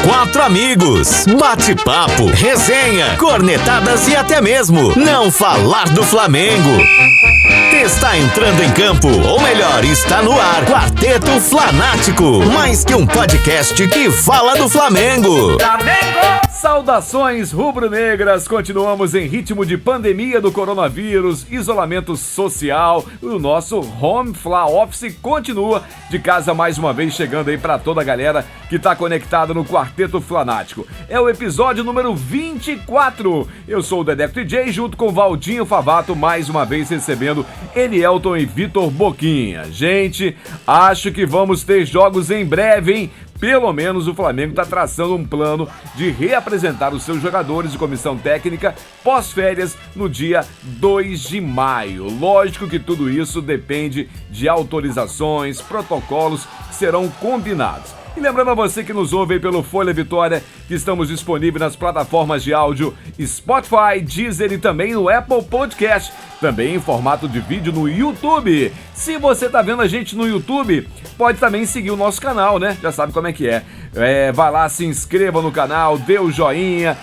quatro amigos, bate-papo, resenha, cornetadas e até mesmo não falar do Flamengo. Está entrando em campo, ou melhor, está no ar, Quarteto Flanático, mais que um podcast que fala do Flamengo. Flamengo! Saudações rubro-negras, continuamos em ritmo de pandemia do coronavírus, isolamento social, o nosso Home Fla Office continua de casa mais uma vez, chegando aí pra toda a galera que tá conectada no Quarteto Flanático. É o episódio número 24, eu sou o Dedé DJ junto com Valdinho Favato, mais uma vez recebendo Elielton e Vitor Boquinha. Gente, acho que vamos ter jogos em breve, hein? Pelo menos o Flamengo está traçando um plano de reapresentar os seus jogadores e comissão técnica pós-férias no dia 2 de maio. Lógico que tudo isso depende de autorizações, protocolos que serão combinados. E lembrando a você que nos ouve aí pelo Folha Vitória, que estamos disponíveis nas plataformas de áudio Spotify, Deezer e também no Apple Podcast, também em formato de vídeo no YouTube. Se você tá vendo a gente no YouTube, pode também seguir o nosso canal, né? Já sabe como é que é. Vai lá, se inscreva no canal, dê o joinha,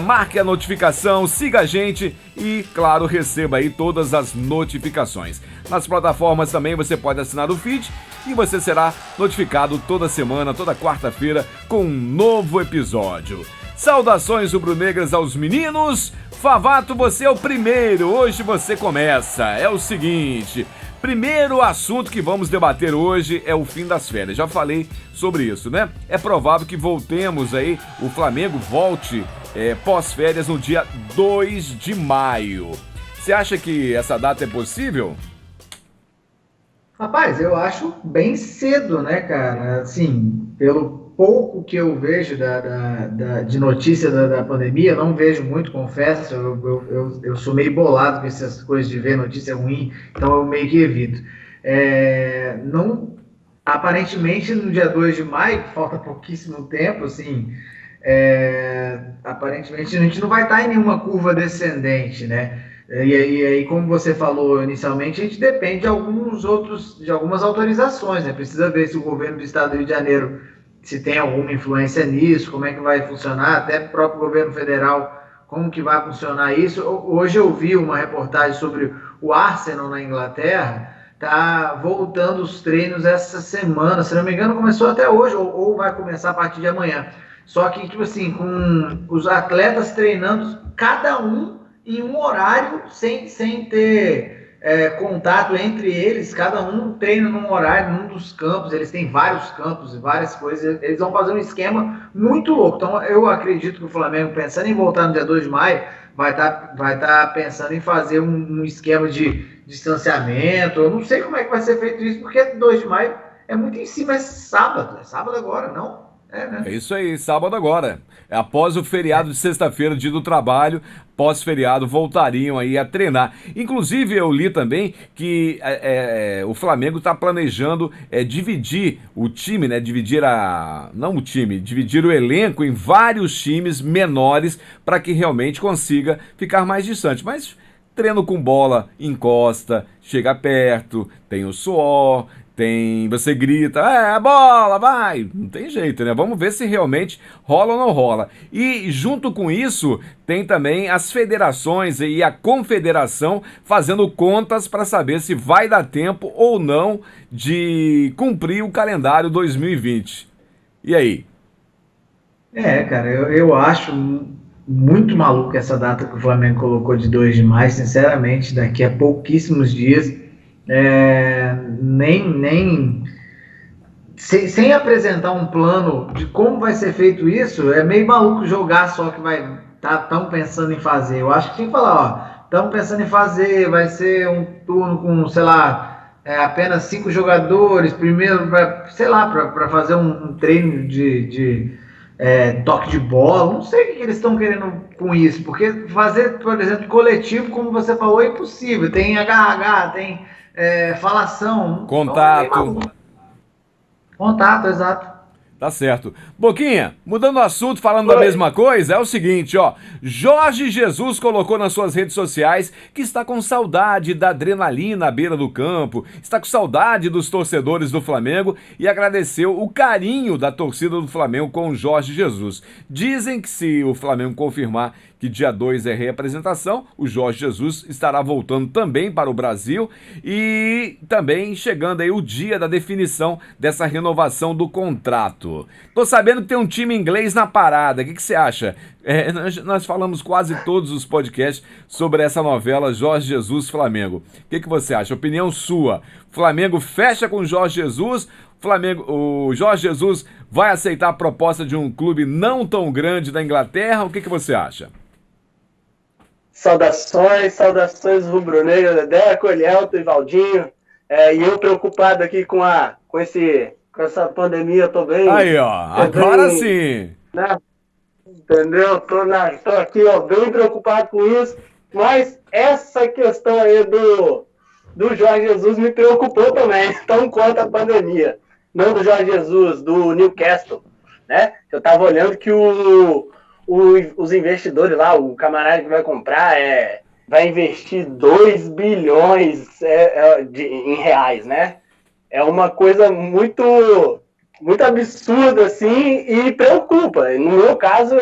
marque a notificação, siga a gente e, claro, receba aí todas as notificações. Nas plataformas também você pode assinar o feed e você será notificado toda semana, toda quarta-feira, com um novo episódio. Saudações rubro-negras aos meninos. Favato, você é o primeiro, hoje você começa. É o seguinte, primeiro assunto que vamos debater hoje é o fim das férias. Já falei sobre isso, né? É provável que voltemos aí, o Flamengo volte pós-férias no dia 2 de maio. Você acha que essa data é possível? Rapaz, eu acho bem cedo, né, cara? Assim, pelo pouco que eu vejo de notícia da pandemia, não vejo muito, confesso, eu sou meio bolado com essas coisas de ver notícia ruim, então eu meio que evito. Não, aparentemente, no dia 2 de maio, que falta pouquíssimo tempo, assim, aparentemente a gente não vai estar em nenhuma curva descendente, né? E aí, como você falou inicialmente, a gente depende de algumas autorizações, né? Precisa ver se o governo do estado do Rio de Janeiro, se tem alguma influência nisso, como é que vai funcionar, até o próprio governo federal, como que vai funcionar isso. Hoje eu vi uma reportagem sobre o Arsenal na Inglaterra, tá voltando os treinos essa semana, se não me engano começou até hoje, ou vai começar a partir de amanhã. Só que, tipo assim, com os atletas treinando, cada um em um horário, sem ter contato entre eles, cada um treina num horário, num dos campos, eles têm vários campos e várias coisas, eles vão fazer um esquema muito louco. Então eu acredito que o Flamengo, pensando em voltar no dia 2 de maio, vai tá pensando em fazer um esquema de distanciamento. Eu não sei como é que vai ser feito isso, porque 2 de maio é muito em cima, é sábado agora, não? Né? É isso aí, sábado agora. Após o feriado de sexta-feira, dia do trabalho, pós-feriado, voltariam aí a treinar. Inclusive, eu li também que o Flamengo está planejando dividir o time, né? Dividir o elenco em vários times menores para que realmente consiga ficar mais distante. Mas treino com bola, encosta, chega perto, tem o suor, você grita, a bola, vai! Não tem jeito, né? Vamos ver se realmente rola ou não rola. E junto com isso, tem também as federações e a confederação fazendo contas para saber se vai dar tempo ou não de cumprir o calendário 2020. E aí? Cara, eu acho muito maluco essa data que o Flamengo colocou de 2 de maio, sinceramente, daqui a pouquíssimos dias. Sem apresentar um plano de como vai ser feito isso, é meio maluco jogar só que estão pensando em fazer. Eu acho que tinha que falar, estamos pensando em fazer, vai ser um turno com, sei lá, apenas 5 jogadores, primeiro, para fazer um treino de toque de bola. Não sei o que eles estão querendo com isso, porque fazer, por exemplo, coletivo, como você falou, é impossível. Tem HH, tem falação. Contato. Contato, exato. Tá certo. Boquinha, mudando o assunto, falando da mesma coisa, é o seguinte, ó. Jorge Jesus colocou nas suas redes sociais que está com saudade da adrenalina à beira do campo, está com saudade dos torcedores do Flamengo e agradeceu o carinho da torcida do Flamengo com o Jorge Jesus. Dizem que se o Flamengo confirmar que dia 2 é reapresentação, o Jorge Jesus estará voltando também para o Brasil e também chegando aí o dia da definição dessa renovação do contrato. Tô sabendo que tem um time inglês na parada, o que você acha? Nós falamos quase todos os podcasts sobre essa novela Jorge Jesus Flamengo. O que você acha? Opinião sua. Flamengo fecha com o Jorge Jesus, o Jorge Jesus vai aceitar a proposta de um clube não tão grande da Inglaterra, o que você acha? Saudações rubro-negras, Dedeco, Elielto e Valdinho. E eu preocupado aqui com essa pandemia, tô bem. Aí, ó, agora sim. Né? Entendeu? Tô aqui, ó, bem preocupado com isso. Mas essa questão aí do Jorge Jesus me preocupou também, tão quanto a pandemia. Não do Jorge Jesus, do Newcastle, né? Eu tava olhando que os investidores lá, o camarada que vai comprar, vai investir 2 bilhões em reais, né? É uma coisa muito, muito absurda, assim, e preocupa. No meu caso,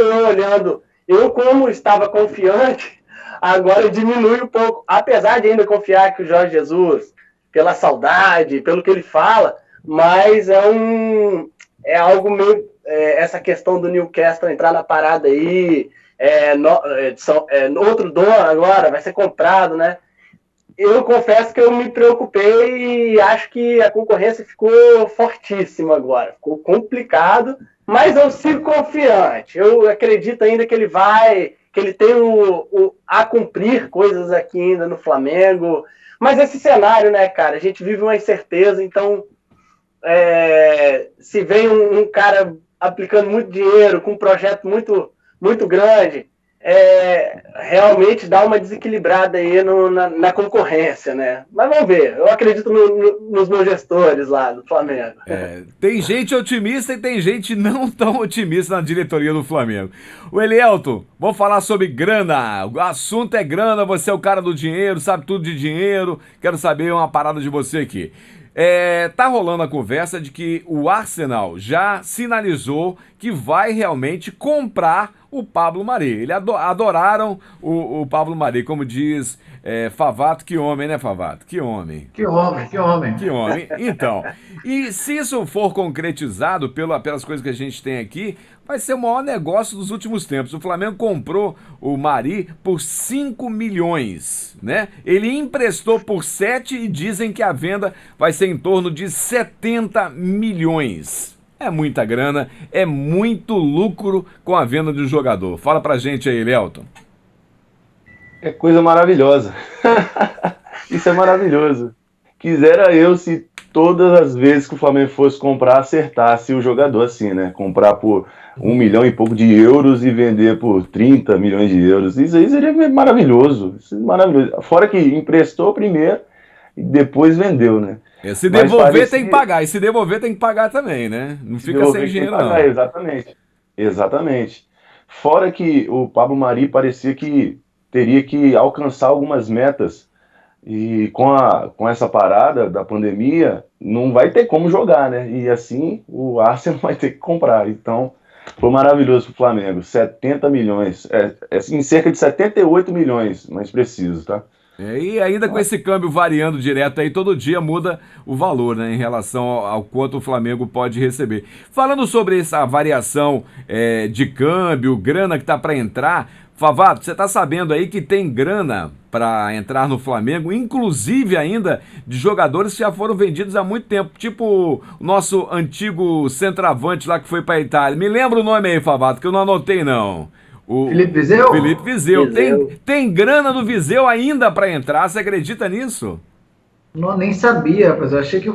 eu como estava confiante, agora diminui um pouco. Apesar de ainda confiar que o Jorge Jesus, pela saudade, pelo que ele fala, mas é algo meio... essa questão do Newcastle entrar na parada aí, outro dono agora, vai ser comprado, né? Eu confesso que eu me preocupei e acho que a concorrência ficou fortíssima agora. Ficou complicado, mas eu sigo confiante. Eu acredito ainda que ele tem a cumprir coisas aqui ainda no Flamengo. Mas esse cenário, né, cara, a gente vive uma incerteza, então se vem um cara aplicando muito dinheiro, com um projeto muito, muito grande, realmente dá uma desequilibrada aí na concorrência, né? Mas vamos ver, eu acredito nos meus gestores lá do Flamengo. Tem gente otimista e tem gente não tão otimista na diretoria do Flamengo. O Elielto, vamos falar sobre grana. O assunto é grana, você é o cara do dinheiro, sabe tudo de dinheiro. Quero saber uma parada de você aqui. Tá rolando a conversa de que o Arsenal já sinalizou que vai realmente comprar o Pablo Mari. Eles adoraram o Pablo Mari, como diz Favato, que homem, né, Favato? Que homem. Que homem. Que homem. Então, e se isso for concretizado pelas coisas que a gente tem aqui, vai ser o maior negócio dos últimos tempos. O Flamengo comprou o Mari por 5 milhões, né? Ele emprestou por 7 e dizem que a venda vai ser em torno de 70 milhões. É muita grana, é muito lucro com a venda de um jogador. Fala pra gente aí, Lelton. É coisa maravilhosa. Isso é maravilhoso. Quisera eu se todas as vezes que o Flamengo fosse comprar, acertasse o jogador assim, né? Comprar por 1 milhão e pouco de euros e vender por 30 milhões de euros. Isso aí seria maravilhoso. Isso é maravilhoso. Fora que emprestou primeiro e depois vendeu, né? Se devolver tem que pagar, e se devolver tem que pagar também, né? Não fica sem dinheiro não. Exatamente. Fora que o Pablo Mari parecia que teria que alcançar algumas metas e com essa parada da pandemia não vai ter como jogar, né? E assim o Arsenal vai ter que comprar. Então foi maravilhoso pro Flamengo, 70 milhões, em cerca de 78 milhões, mais preciso, tá? E ainda com esse câmbio variando direto aí, todo dia muda o valor, né, em relação ao quanto o Flamengo pode receber. Falando sobre essa variação de câmbio, grana que tá para entrar, Favato, você tá sabendo aí que tem grana para entrar no Flamengo, inclusive ainda de jogadores que já foram vendidos há muito tempo, tipo o nosso antigo centroavante lá que foi para Itália. Me lembra o nome aí, Favato, que eu não anotei não. Felipe Viseu? Felipe Viseu. Tem grana do Viseu ainda para entrar, você acredita nisso? Não, nem sabia, mas eu achei que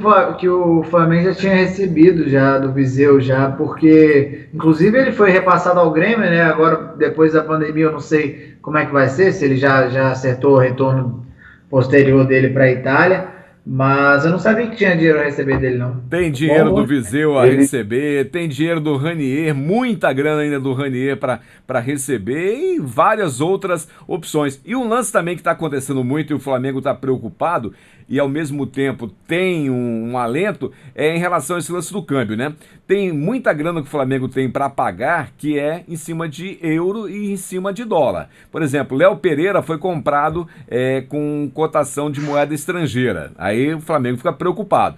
o Flamengo já tinha recebido já do Viseu, já, porque inclusive ele foi repassado ao Grêmio, né? Agora, depois da pandemia, eu não sei como é que vai ser, se ele já acertou o retorno posterior dele para a Itália, Mas eu não sabia que tinha dinheiro a receber dele, não. Tem dinheiro Bom, do Viseu a Ele- receber, tem dinheiro do Ranier, muita grana ainda do Ranier para receber e várias outras opções. E um lance também que está acontecendo muito e o Flamengo está preocupado e ao mesmo tempo tem um alento é em relação a esse lance do câmbio, né? Tem muita grana que o Flamengo tem para pagar que é em cima de euro e em cima de dólar. Por exemplo, Léo Pereira foi comprado com cotação de moeda estrangeira. Aí o Flamengo fica preocupado.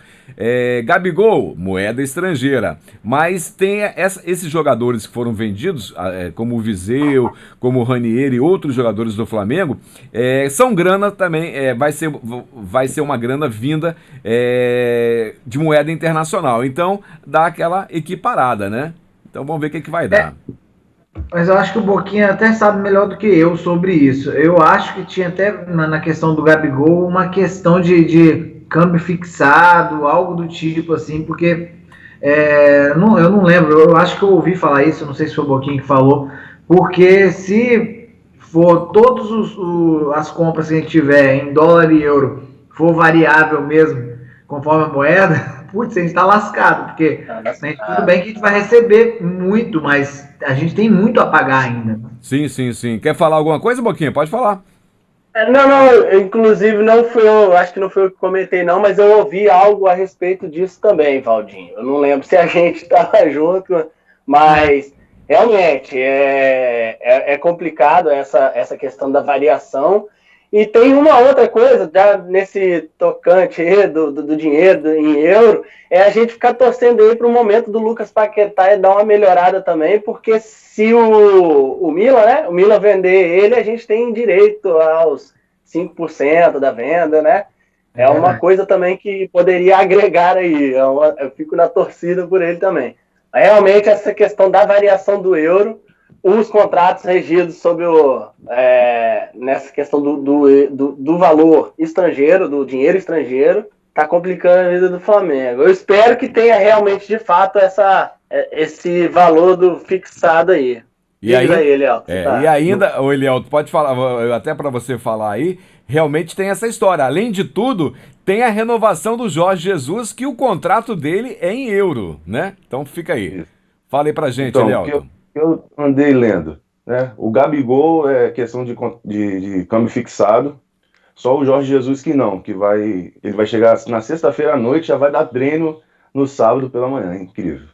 Gabigol, moeda estrangeira. Mas tem esses jogadores que foram vendidos, como o Viseu, como o Ranier e outros jogadores do Flamengo, são grana também, vai ser uma grana vinda de moeda internacional. Então, dá aquela equiparada, né? Então, vamos ver o que vai dar. mas eu acho que o Boquinha até sabe melhor do que eu sobre isso. Eu acho que tinha até na questão do Gabigol uma questão de câmbio fixado, algo do tipo assim, porque eu não lembro, eu acho que eu ouvi falar isso, não sei se foi o Boquinha que falou, porque se for todas as compras que a gente tiver em dólar e euro for variável mesmo, conforme a moeda, putz, a gente tá lascado, porque tudo bem que a gente vai receber muito, mas a gente tem muito a pagar ainda. Sim, sim, sim. Quer falar alguma coisa, Boquinha? Pode falar. Não, inclusive não fui eu, acho que não foi eu que comentei não, mas eu ouvi algo a respeito disso também, Valdinho. Eu não lembro se a gente estava junto, mas realmente é complicado essa questão da variação. E tem uma outra coisa, já nesse tocante aí do dinheiro em euro, a gente ficar torcendo aí para o momento do Lucas Paquetá e dar uma melhorada também, porque se o Milan, né? O Milan vender ele, a gente tem direito aos 5% da venda, né? É uma coisa também que poderia agregar aí. Eu fico na torcida por ele também. Realmente, essa questão da variação do euro, os contratos regidos sobre nessa questão do valor estrangeiro, do dinheiro estrangeiro, está complicando a vida do Flamengo. Eu espero que tenha realmente, de fato, esse valor fixado aí. E ainda, Elielto, e ainda, o Elielto, pode falar, até para você falar aí, realmente tem essa história. Além de tudo, tem a renovação do Jorge Jesus, que o contrato dele é em euro, né? Então fica aí. Isso. Fala aí pra gente, Então, Elielto. eu andei lendo, né? O Gabigol é questão de câmbio fixado, só o Jorge Jesus que não, ele vai chegar na sexta-feira à noite, já vai dar treino no sábado pela manhã, incrível.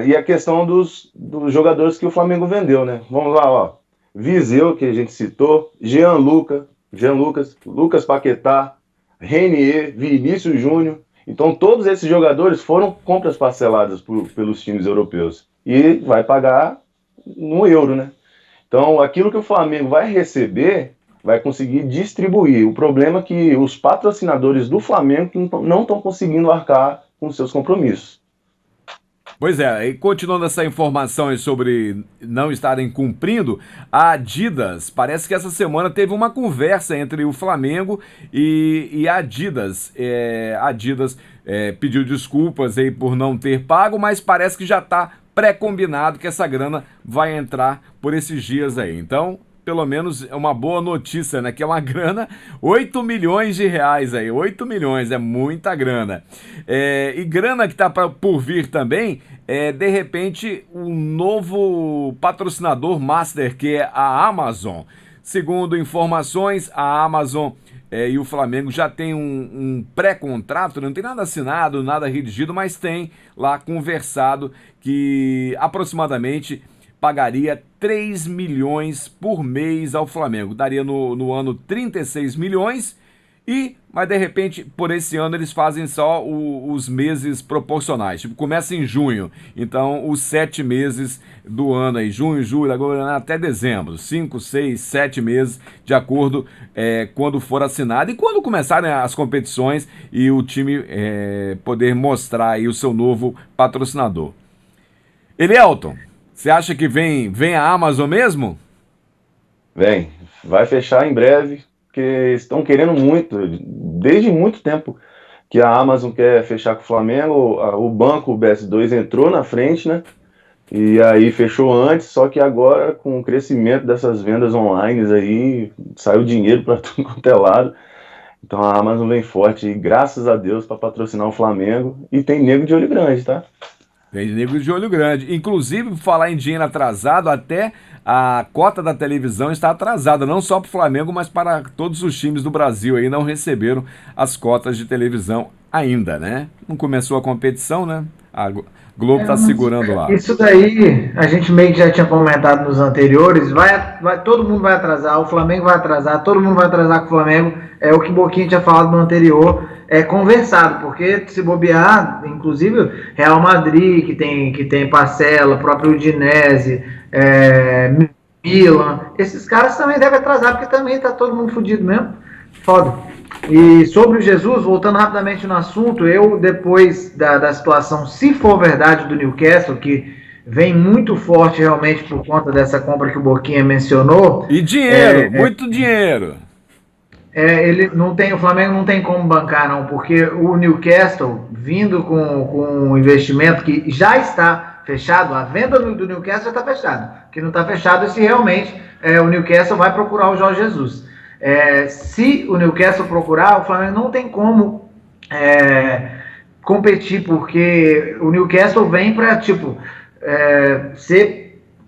E a questão dos jogadores que o Flamengo vendeu, né? Vamos lá, ó. Viseu, que a gente citou, Jean Lucas, Lucas Paquetá, Renier, Vinícius Júnior. Então todos esses jogadores foram compras parceladas pelos times europeus. E vai pagar no euro, né? Então aquilo que o Flamengo vai receber, vai conseguir distribuir. O problema é que os patrocinadores do Flamengo não estão conseguindo arcar com seus compromissos. Pois é, e continuando essa informação aí sobre não estarem cumprindo, a Adidas, parece que essa semana teve uma conversa entre o Flamengo e a Adidas. Adidas pediu desculpas aí por não ter pago, mas parece que já está pré-combinado que essa grana vai entrar por esses dias aí. Então, pelo menos é uma boa notícia, né? Que é uma grana, 8 milhões de reais aí, 8 milhões, é muita grana. E grana que tá por vir também, de repente, um novo patrocinador master, que é a Amazon. Segundo informações, a Amazon e o Flamengo já tem um pré-contrato, não tem nada assinado, nada redigido, mas tem lá conversado que aproximadamente pagaria 3 milhões por mês ao Flamengo. Daria no ano 36 milhões, mas de repente, por esse ano, eles fazem só os meses proporcionais. Tipo, começa em junho. Então, os 7 meses do ano aí, junho, julho, agora até dezembro. 5, 6, 7 meses, de acordo quando for assinado. E quando começarem as competições e o time poder mostrar aí o seu novo patrocinador. Elielton, você acha que vem a Amazon mesmo? Vai fechar em breve, porque estão querendo muito, desde muito tempo, que a Amazon quer fechar com o Flamengo. O banco, o BS2, entrou na frente, né? E aí fechou antes, só que agora, com o crescimento dessas vendas online aí, saiu dinheiro para tudo quanto é lado. Então a Amazon vem forte, e graças a Deus, para patrocinar o Flamengo. E tem nego de olho grande, tá? Tem nego de olho grande. Inclusive, por falar em dinheiro atrasado, até a cota da televisão está atrasada, não só para o Flamengo, mas para todos os times do Brasil aí não receberam as cotas de televisão ainda, né? Não começou a competição, né? A Globo está segurando lá. Isso daí, a gente meio que já tinha comentado nos anteriores, todo mundo vai atrasar, o Flamengo vai atrasar, todo mundo vai atrasar com o Flamengo, é o que Boquinha tinha falado no anterior, é conversado, porque se bobear, inclusive Real Madrid, que tem parcela, próprio Udinese, Milan, esses caras também devem atrasar, porque também tá todo mundo fudido mesmo, foda. E sobre o Jesus, voltando rapidamente no assunto, eu, depois da situação, se for verdade, do Newcastle, que vem muito forte realmente por conta dessa compra que o Boquinha mencionou. E dinheiro, muito dinheiro. O Flamengo não tem como bancar, não, porque o Newcastle, vindo com um investimento que já está fechado, a venda do Newcastle já está fechada. O que não está fechado é se realmente o Newcastle vai procurar o Jorge Jesus. Se o Newcastle procurar, o Flamengo não tem como competir, porque o Newcastle vem para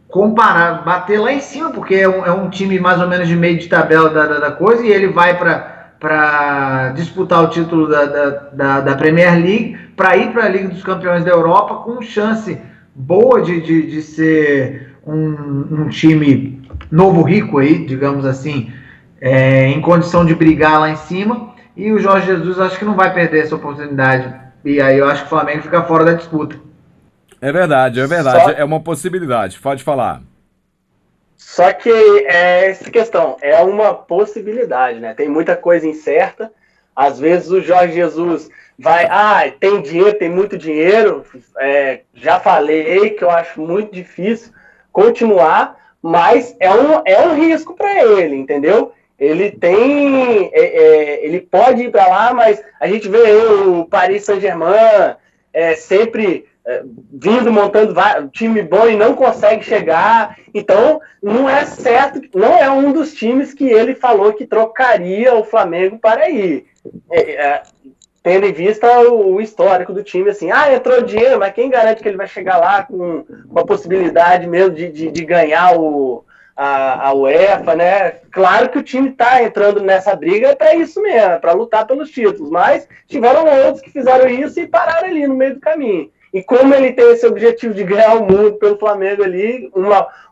comparar, bater lá em cima, porque é um time mais ou menos de meio de tabela da coisa, e ele vai para disputar o título da Premier League, para ir para a Liga dos Campeões da Europa, com chance boa de ser um time novo rico aí, digamos assim, em condição de brigar lá em cima, e o Jorge Jesus acho que não vai perder essa oportunidade, e aí eu acho que o Flamengo fica fora da disputa. É verdade, é uma possibilidade, pode falar. Só que essa questão é uma possibilidade, né? Tem muita coisa incerta, às vezes o Jorge Jesus vai, tem dinheiro, tem muito dinheiro, já falei que eu acho muito difícil continuar, mas é um risco para ele, entendeu? Ele tem, ele pode ir para lá, mas a gente vê o Paris Saint-Germain sempre vindo, montando time bom e não consegue chegar. Então, não é certo, não é um dos times que ele falou que trocaria o Flamengo para ir. Tendo em vista o histórico do time, assim, entrou dinheiro, mas quem garante que ele vai chegar lá com a possibilidade mesmo de ganhar a UEFA, né? Claro que o time está entrando nessa briga para isso mesmo, para lutar pelos títulos, mas tiveram outros que fizeram isso e pararam ali no meio do caminho. E como ele tem esse objetivo de ganhar o mundo pelo Flamengo ali,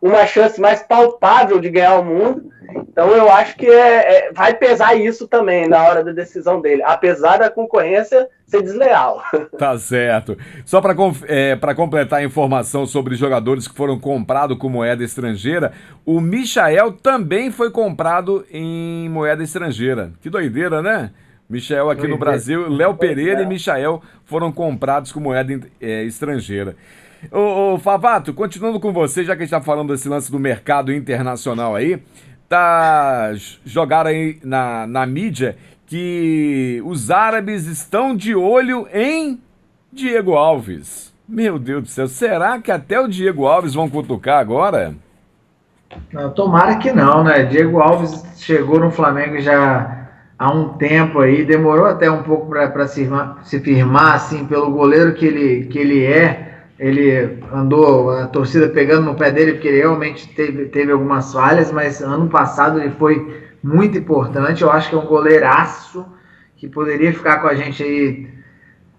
uma chance mais palpável de ganhar o mundo, então eu acho que vai pesar isso também na hora da decisão dele, apesar da concorrência ser desleal. Tá certo. Só para completar a informação sobre jogadores que foram comprados com moeda estrangeira, o Michael também foi comprado em moeda estrangeira. Que doideira, né? Michael aqui no Brasil, Léo Pereira e Michael foram comprados com moeda estrangeira. Ô Favato, continuando com você, já que a gente está falando desse lance do mercado internacional aí, jogaram aí na mídia que os árabes estão de olho em Diego Alves. Meu Deus do céu, será que até o Diego Alves vão cutucar agora? Não, tomara que não, né? Diego Alves chegou no Flamengo já há um tempo aí, demorou até um pouco para se firmar, assim, pelo goleiro que ele é. Ele andou, a torcida pegando no pé dele, porque ele realmente teve algumas falhas, mas ano passado ele foi muito importante. Eu acho que é um goleiraço que poderia ficar com a gente aí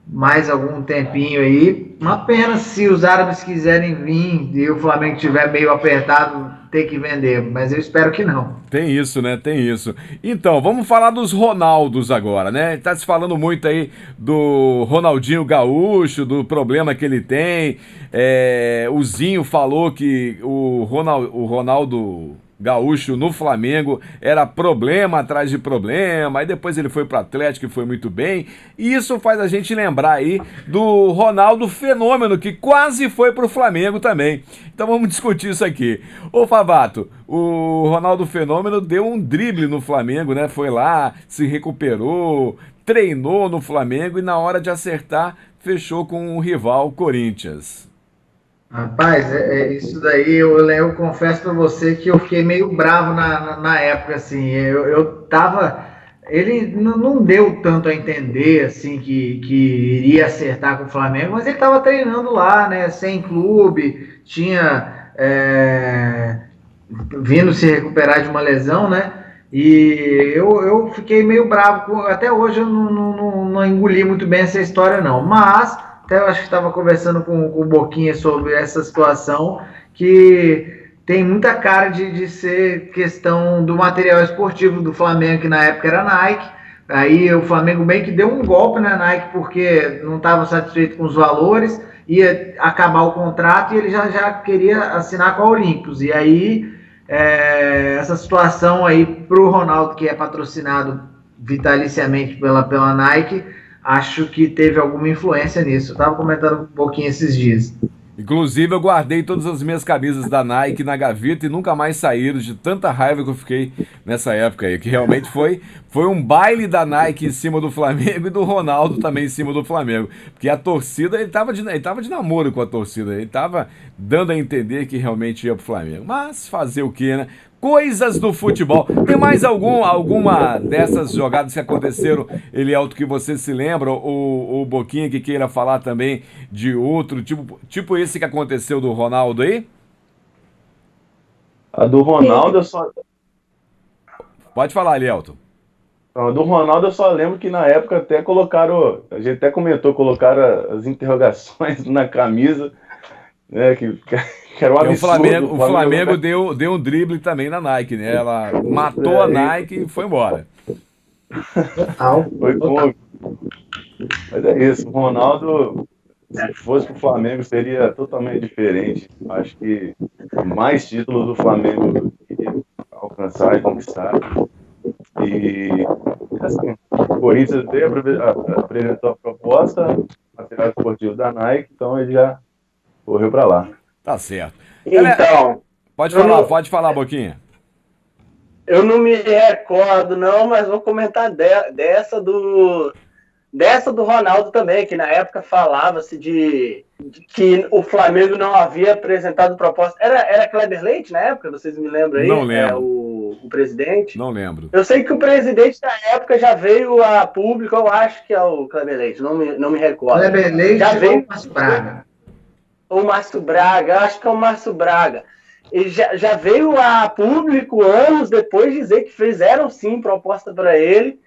mais algum tempinho aí. Uma pena se os árabes quiserem vir e o Flamengo estiver meio apertado, ter que vender, mas eu espero que não. Tem isso, né? Tem isso. Então, vamos falar dos Ronaldos agora, né? Tá se falando muito aí do Ronaldinho Gaúcho, do problema que ele tem. O Zinho falou que o Ronaldo Gaúcho no Flamengo era problema atrás de problema, aí depois ele foi pro Atlético e foi muito bem, e isso faz a gente lembrar aí do Ronaldo Fenômeno, que quase foi pro Flamengo também. Então vamos discutir isso aqui. Ô Favato, o Ronaldo Fenômeno deu um drible no Flamengo, né? Foi lá, se recuperou, treinou no Flamengo e na hora de acertar, fechou com o rival Corinthians. Rapaz, isso daí eu confesso pra você que eu fiquei meio bravo na época, assim, eu tava ele não deu tanto a entender assim que iria acertar com o Flamengo, mas ele estava treinando lá, né? Sem clube, tinha vindo se recuperar de uma lesão, né? E eu fiquei meio bravo, até hoje eu não engoli muito bem essa história, não. Mas, até eu acho que estava conversando com o Boquinha sobre essa situação, que tem muita cara de ser questão do material esportivo do Flamengo, que na época era Nike. Aí o Flamengo bem que deu um golpe na Nike, porque não estava satisfeito com os valores, ia acabar o contrato e ele já queria assinar com a Olympus. E aí essa situação aí para o Ronaldo, que é patrocinado vitaliciamente pela Nike, acho que teve alguma influência nisso. Eu estava comentando um pouquinho esses dias. Inclusive, eu guardei todas as minhas camisas da Nike na gaveta e nunca mais saíram de tanta raiva que eu fiquei nessa época aí, que realmente foi um baile da Nike em cima do Flamengo e do Ronaldo também em cima do Flamengo. Porque a torcida, ele tava de namoro com a torcida, ele tava dando a entender que realmente ia pro Flamengo. Mas fazer o quê, né? Coisas do futebol. Tem mais alguma dessas jogadas que aconteceram, Elielto, que você se lembra? Ou o Boquinha que queira falar também de outro, tipo esse que aconteceu do Ronaldo aí? A do Ronaldo eu só... Pode falar, Elielto. A do Ronaldo eu só lembro que na época até colocaram, a gente até comentou, colocaram as interrogações na camisa, né, que era um absurdo. O Flamengo deu um drible também na Nike, né? Ela matou a Nike e foi embora. Foi bom. Mas é isso, o Ronaldo, se fosse pro Flamengo, seria totalmente diferente. Acho que mais títulos do Flamengo iria alcançar e conquistar. E assim, o Corinthians apresentou a proposta, material esportivo da Nike, então ele já correu para lá. Tá certo. Então, pode falar, Boquinha. Eu não me recordo, não, mas vou comentar dessa do Ronaldo também, que na época falava-se de que o Flamengo não havia apresentado proposta. Era Kleber Leite na época? Vocês me lembram aí? Não lembro. O presidente? Não lembro. Eu sei que o presidente da época já veio a público, eu acho que é o Kleber Leite, não me recordo. Kleber Leite já veio o Márcio Braga. O Márcio Braga, acho que é o Márcio Braga. Ele já veio a público anos depois dizer que fizeram sim proposta para ele.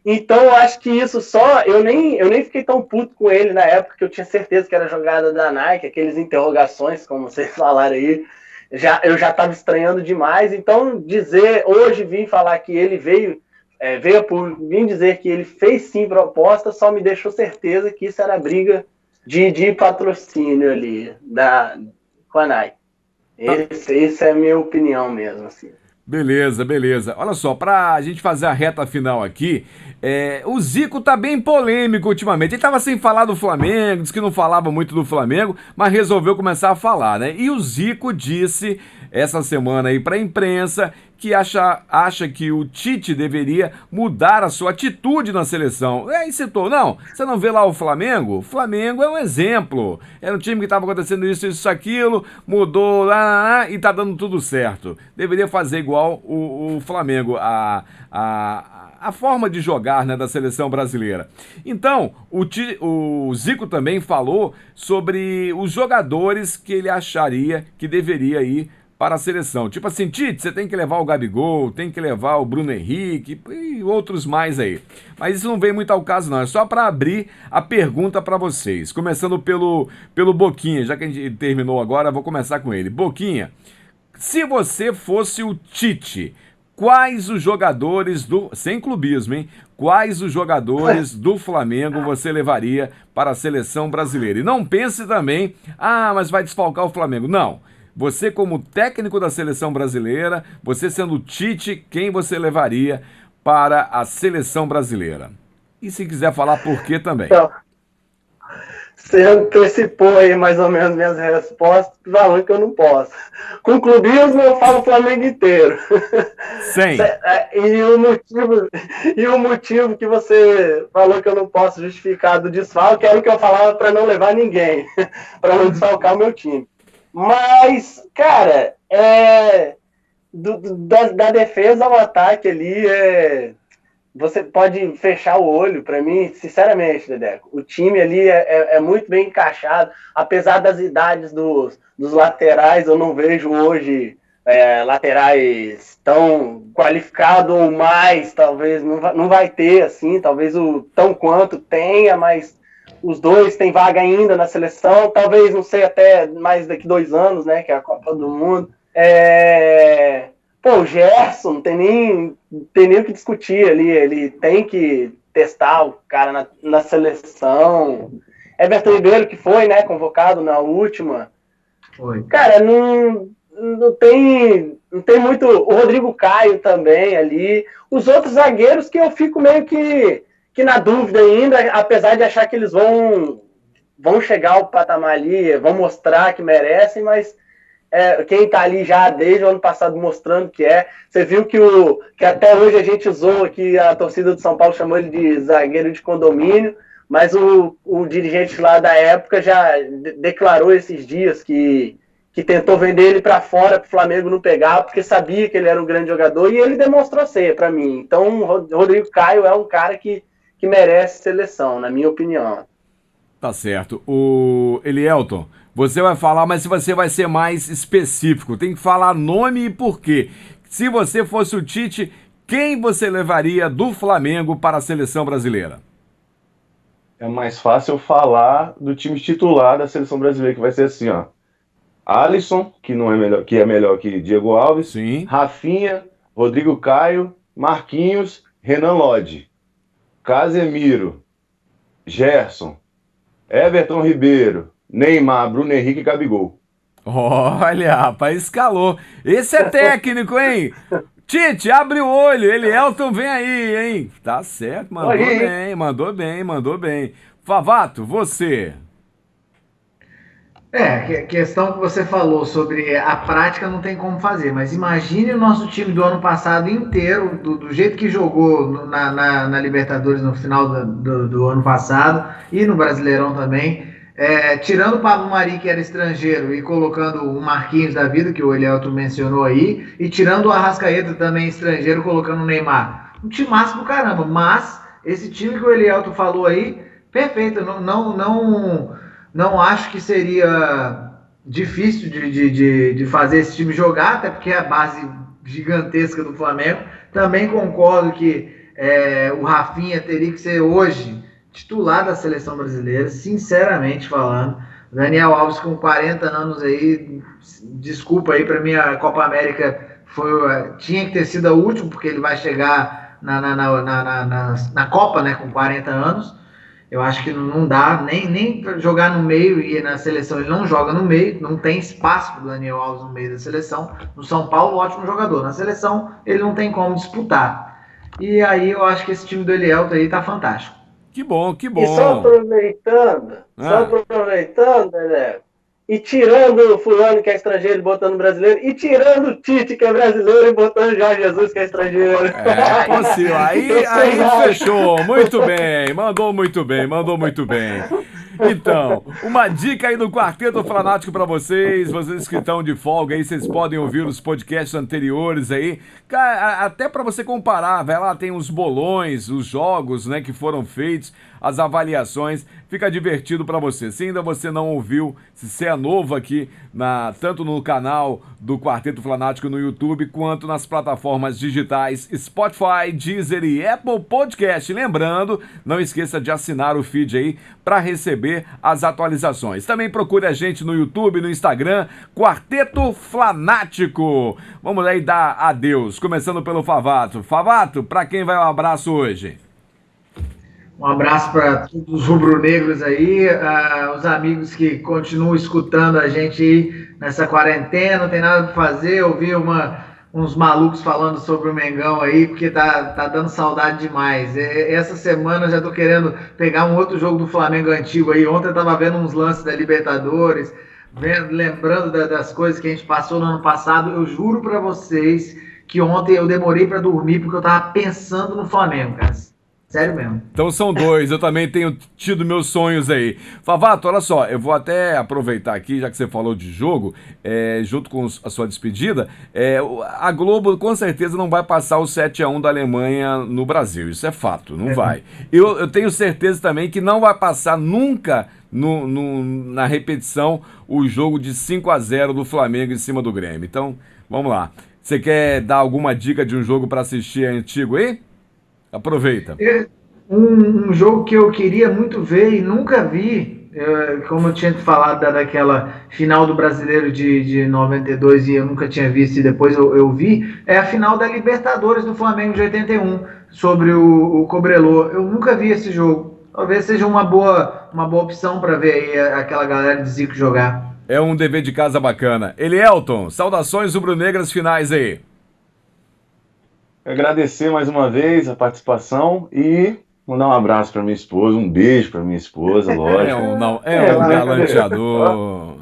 Então eu acho que isso só... Eu nem fiquei tão puto com ele na época, que eu tinha certeza que era jogada da Nike, aqueles interrogações, como vocês falaram aí. Eu já estava estranhando demais. Então hoje vim falar que ele veio a público, vim dizer que ele fez sim proposta, só me deixou certeza que isso era briga de patrocínio ali com a Nike. Essa é a minha opinião mesmo, assim. Beleza. Olha só, pra gente fazer a reta final aqui, o Zico tá bem polêmico ultimamente. Ele tava sem falar do Flamengo, disse que não falava muito do Flamengo, mas resolveu começar a falar, né? E o Zico disse essa semana aí pra imprensa que acha que o Tite deveria mudar a sua atitude na seleção. E citou, não, você não vê lá o Flamengo? O Flamengo é um exemplo. Era um time que estava acontecendo isso, aquilo, mudou lá e tá dando tudo certo. Deveria fazer igual o Flamengo, a forma de jogar, né, da seleção brasileira. Então, o Zico também falou sobre os jogadores que ele acharia que deveria ir para a seleção. Tipo assim, Tite, você tem que levar o Gabigol, tem que levar o Bruno Henrique e outros mais aí. Mas isso não vem muito ao caso, não. É só para abrir a pergunta para vocês. Começando pelo Boquinha, já que a gente terminou agora, vou começar com ele. Boquinha, se você fosse o Tite, quais os jogadores sem clubismo, hein? Quais os jogadores do Flamengo você levaria para a seleção brasileira? E não pense também, mas vai desfalcar o Flamengo. Não. Você como técnico da seleção brasileira, você sendo Tite, quem você levaria para a seleção brasileira? E se quiser falar por quê também. Então, você antecipou aí mais ou menos minhas respostas, falando que eu não posso. Com clubismo eu falo o Flamengo inteiro. Sim. E o motivo que você falou que eu não posso justificar do desfalque era o que eu falava para não levar ninguém, para não desfalcar o meu time. Mas, cara, da defesa ao ataque ali, você pode fechar o olho, para mim, sinceramente, Dedeco, o time ali é muito bem encaixado, apesar das idades dos laterais, eu não vejo hoje laterais tão qualificados ou mais, talvez, não vai ter, assim, talvez o tão quanto tenha, mas os dois têm vaga ainda na seleção, talvez, não sei, até mais daqui 2 anos, né, que é a Copa do Mundo. Pô, o Gerson não tem nem o que discutir ali, ele tem que testar o cara na seleção. Everton Ribeiro, que foi, né, convocado na última. Foi. Cara, não tem muito. O Rodrigo Caio também ali. Os outros zagueiros que eu fico meio que na dúvida ainda, apesar de achar que eles vão chegar ao patamar ali, vão mostrar que merecem, mas quem tá ali já desde o ano passado mostrando que você viu que até hoje a gente usou aqui, a torcida do São Paulo chamou ele de zagueiro de condomínio, mas o dirigente lá da época já declarou esses dias que tentou vender ele para fora, para o Flamengo não pegar, porque sabia que ele era um grande jogador, e ele demonstrou ser para mim. Então o Rodrigo Caio é um cara que merece seleção, na minha opinião. Tá certo. O Elielton, você vai falar, mas se você vai ser mais específico, tem que falar nome e porquê. Se você fosse o Tite, quem você levaria do Flamengo para a seleção brasileira? É mais fácil falar do time titular da seleção brasileira, que vai ser assim, ó. Alisson, que é melhor que Diego Alves. Sim. Rafinha, Rodrigo Caio, Marquinhos, Renan Lodge, Casemiro, Gerson, Everton Ribeiro, Neymar, Bruno Henrique e Gabigol. Olha, rapaz, escalou. Esse é técnico, hein? Tite, abre o olho. Elielton vem aí, hein? Tá certo, mandou bem. Favato, você. Questão que você falou sobre a prática não tem como fazer, mas imagine o nosso time do ano passado inteiro, do jeito que jogou na Libertadores no final do ano passado e no Brasileirão também, tirando o Pablo Mari, que era estrangeiro, e colocando o Marquinhos da vida, que o Elielton mencionou aí, e tirando o Arrascaeta também estrangeiro, colocando o Neymar. Um time massa do caramba, mas esse time que o Elielton falou aí, perfeito, não acho que seria difícil de fazer esse time jogar, até porque é a base gigantesca do Flamengo. Também concordo que o Rafinha teria que ser hoje titular da seleção brasileira, sinceramente falando. Daniel Alves com 40 anos aí, desculpa aí, para mim a Copa América tinha que ter sido a última, porque ele vai chegar na Copa, né, com 40 anos. Eu acho que não dá nem jogar no meio, e na seleção ele não joga no meio, não tem espaço para o Daniel Alves no meio da seleção. No São Paulo, ótimo jogador. Na seleção, ele não tem como disputar. E aí eu acho que esse time do Elielton aí tá fantástico. Que bom. E só aproveitando, né? E tirando o fulano que é estrangeiro e botando brasileiro, e tirando o Tite que é brasileiro e botando o Jorge Jesus que é estrangeiro. Possível. Aí fechou. Muito bem. Mandou muito bem. Então, uma dica aí do Quarteto Fanático pra vocês que estão de folga aí, vocês podem ouvir os podcasts anteriores aí, até pra você comparar, vai lá, tem os bolões, os jogos, né, que foram feitos, as avaliações, fica divertido pra você. Se ainda você não ouviu, se você é novo aqui, tanto no canal do Quarteto Fanático no YouTube, quanto nas plataformas digitais Spotify, Deezer e Apple Podcast. Lembrando, não esqueça de assinar o feed aí para receber as atualizações. Também procure a gente no YouTube, no Instagram, Quarteto Fanático. Vamos aí dar adeus, começando pelo Favato. Favato, para quem vai um abraço hoje? Um abraço para todos os rubro-negros aí, os amigos que continuam escutando a gente aí nessa quarentena, não tem nada para fazer, ouvir uns malucos falando sobre o Mengão aí, porque tá dando saudade demais. Essa semana eu já tô querendo pegar um outro jogo do Flamengo antigo aí. Ontem eu tava vendo uns lances da Libertadores, lembrando das coisas que a gente passou no ano passado. Eu juro para vocês que ontem eu demorei para dormir porque eu tava pensando no Flamengo, cara. Sério mesmo. Então são 2, eu também tenho tido meus sonhos aí. Favato, olha só, eu vou até aproveitar aqui, já que você falou de jogo, junto com a sua despedida, a Globo com certeza não vai passar o 7-1 da Alemanha no Brasil, isso é fato, não vai. Eu tenho certeza também que não vai passar nunca na repetição o jogo de 5-0 do Flamengo em cima do Grêmio. Então, vamos lá. Você quer dar alguma dica de um jogo para assistir antigo aí? Aproveita. Um jogo que eu queria muito ver e nunca vi, como eu tinha falado daquela final do Brasileiro de 92 e eu nunca tinha visto e depois eu vi, é a final da Libertadores do Flamengo de 81, sobre o Cobreloa. Eu nunca vi esse jogo. Talvez seja uma boa opção para ver aí aquela galera de Zico jogar. É um dever de casa bacana. Elielton, saudações rubro-negras finais aí. Agradecer mais uma vez a participação e mandar um abraço para minha esposa, um beijo para minha esposa, lógico. Um galanteador.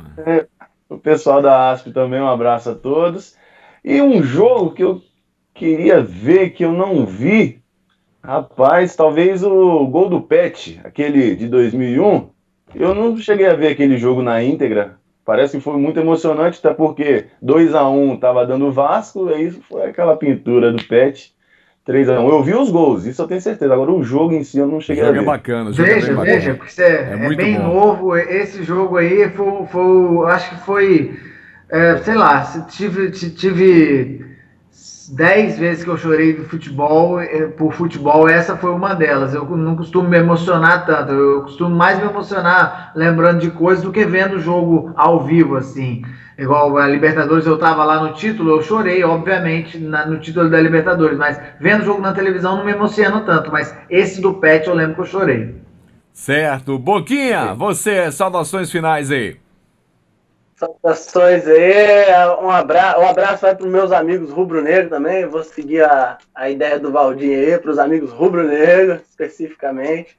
O pessoal da ASP também, um abraço a todos. E um jogo que eu queria ver, que eu não vi, rapaz, talvez o gol do Pet, aquele de 2001, eu não cheguei a ver aquele jogo na íntegra. Parece que foi muito emocionante, até porque 2-1 tava dando o Vasco, aí foi aquela pintura do Pet, 3-1. Eu vi os gols, isso eu tenho certeza. Agora o jogo em si eu não cheguei a ver. É bacana, veja, porque é bem bom. Novo. Esse jogo aí foi acho que foi, sei lá, tive 10 vezes que eu chorei por futebol, essa foi uma delas. Eu não costumo me emocionar tanto, eu costumo mais me emocionar lembrando de coisas do que vendo o jogo ao vivo, assim. Igual a Libertadores, eu tava lá no título, eu chorei, obviamente, no título da Libertadores, mas vendo o jogo na televisão não me emociono tanto, mas esse do Pet eu lembro que eu chorei. Certo. Boquinha, você, saudações finais aí. Saudações aí, um abraço vai para os meus amigos rubro-negros também, vou seguir a ideia do Valdinho aí, para os amigos rubro-negros, especificamente.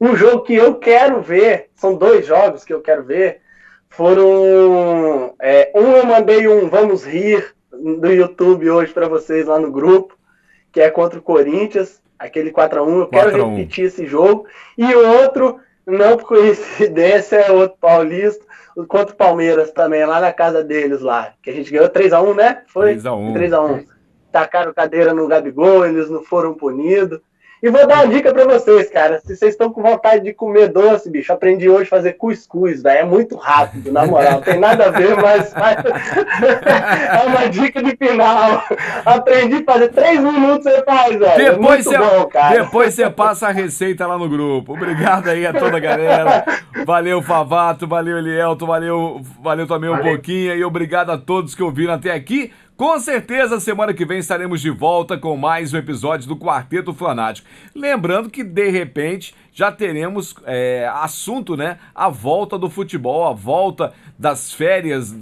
Um jogo que eu quero ver, são 2 jogos que eu quero ver, foram, eu mandei um Vamos Rir do YouTube hoje para vocês lá no grupo, que é contra o Corinthians, aquele 4-1, eu quero repetir esse jogo, e o outro, não por coincidência, é outro paulista, contra o Palmeiras também, lá na casa deles lá, que a gente ganhou 3-1, né? Foi? 3-1. Tacaram cadeira no Gabigol, eles não foram punidos. E vou dar uma dica pra vocês, cara, se vocês estão com vontade de comer doce, bicho, aprendi hoje a fazer cuscuz, velho, é muito rápido, na moral, não tem nada a ver, mas é uma dica de final. Aprendi a fazer 3 minutos, você faz, velho. Depois você passa a receita lá no grupo. Obrigado aí a toda a galera. Valeu, Favato, valeu, Elielton, valeu também o Boquinha e obrigado a todos que ouviram até aqui. Com certeza, semana que vem estaremos de volta com mais um episódio do Quarteto Flanático. Lembrando que, de repente, já teremos assunto, né? A volta do futebol, a volta das férias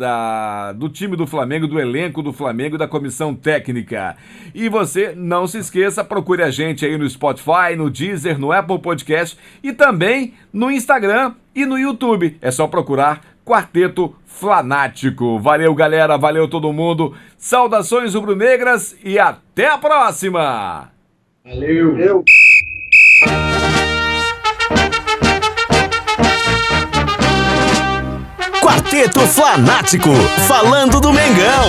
do time do Flamengo, do elenco do Flamengo e da comissão técnica. E você, não se esqueça, procure a gente aí no Spotify, no Deezer, no Apple Podcast e também no Instagram e no YouTube. É só procurar Quarteto Flanático. Valeu, galera, valeu todo mundo. Saudações rubro-negras e até a próxima. Valeu. Quarteto Flanático, falando do Mengão.